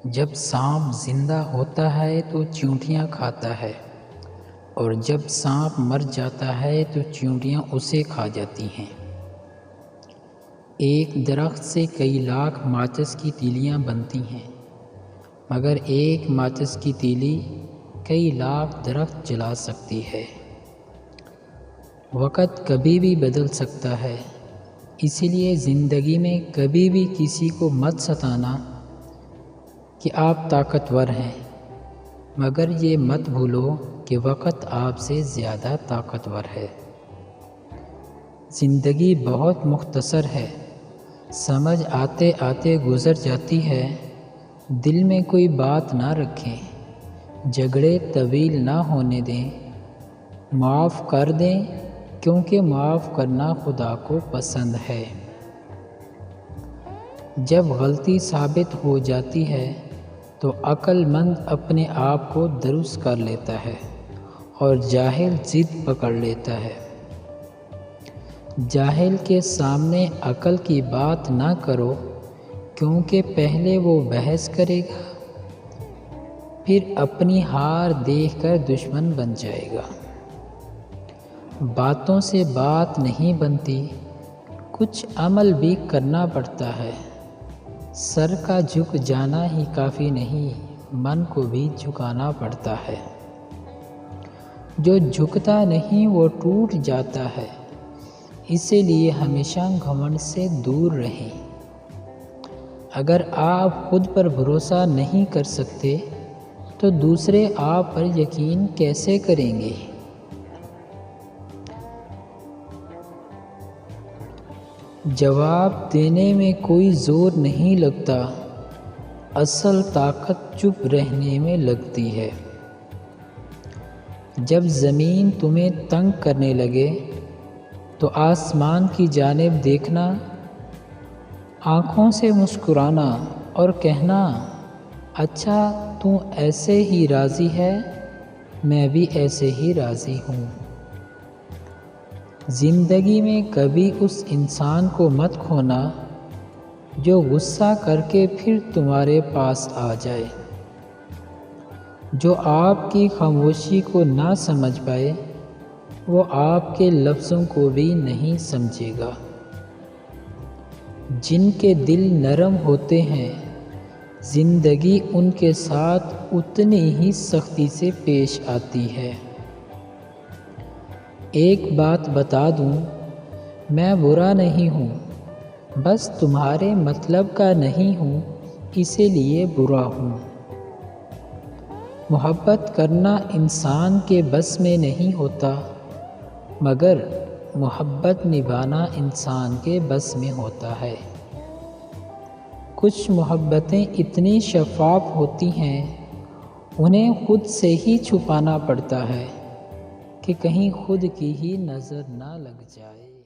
جب سانپ زندہ ہوتا ہے تو چیونٹیاں کھاتا ہے، اور جب سانپ مر جاتا ہے تو چیونٹیاں اسے کھا جاتی ہیں۔ ایک درخت سے کئی لاکھ ماچس کی تیلیاں بنتی ہیں، مگر ایک ماچس کی تیلی کئی لاکھ درخت جلا سکتی ہے۔ وقت کبھی بھی بدل سکتا ہے، اسی لیے زندگی میں کبھی بھی کسی کو مت ستانا کہ آپ طاقتور ہیں، مگر یہ مت بھولو کہ وقت آپ سے زیادہ طاقتور ہے۔ زندگی بہت مختصر ہے، سمجھ آتے آتے گزر جاتی ہے۔ دل میں کوئی بات نہ رکھیں، جھگڑے طویل نہ ہونے دیں، معاف کر دیں کیونکہ معاف کرنا خدا کو پسند ہے۔ جب غلطی ثابت ہو جاتی ہے تو عقل مند اپنے آپ کو درست کر لیتا ہے اور جاہل ضد پکڑ لیتا ہے۔ جاہل کے سامنے عقل کی بات نہ کرو، کیونکہ پہلے وہ بحث کرے گا، پھر اپنی ہار دیکھ کر دشمن بن جائے گا۔ باتوں سے بات نہیں بنتی، کچھ عمل بھی کرنا پڑتا ہے۔ سر کا جھک جانا ہی کافی نہیں، من کو بھی جھکانا پڑتا ہے۔ جو جھکتا نہیں وہ ٹوٹ جاتا ہے، اسی لیے ہمیشہ گھمنڈ سے دور رہیں۔ اگر آپ خود پر بھروسہ نہیں کر سکتے تو دوسرے آپ پر یقین کیسے کریں گے؟ جواب دینے میں کوئی زور نہیں لگتا، اصل طاقت چپ رہنے میں لگتی ہے۔ جب زمین تمہیں تنگ کرنے لگے تو آسمان کی جانب دیکھنا، آنکھوں سے مسکرانا اور کہنا، اچھا تو ایسے ہی راضی ہے، میں بھی ایسے ہی راضی ہوں۔ زندگی میں کبھی اس انسان کو مت کھونا جو غصہ کر کے پھر تمہارے پاس آ جائے، جو آپ کی خاموشی کو نہ سمجھ پائے وہ آپ کے لفظوں کو بھی نہیں سمجھے گا۔ جن کے دل نرم ہوتے ہیں، زندگی ان کے ساتھ اتنی ہی سختی سے پیش آتی ہے۔ ایک بات بتا دوں، میں برا نہیں ہوں، بس تمہارے مطلب کا نہیں ہوں، اسی لیے برا ہوں۔ محبت کرنا انسان کے بس میں نہیں ہوتا، مگر محبت نبھانا انسان کے بس میں ہوتا ہے۔ کچھ محبتیں اتنی شفاف ہوتی ہیں، انہیں خود سے ہی چھپانا پڑتا ہے کہ کہیں خود کی ہی نظر نہ لگ جائے۔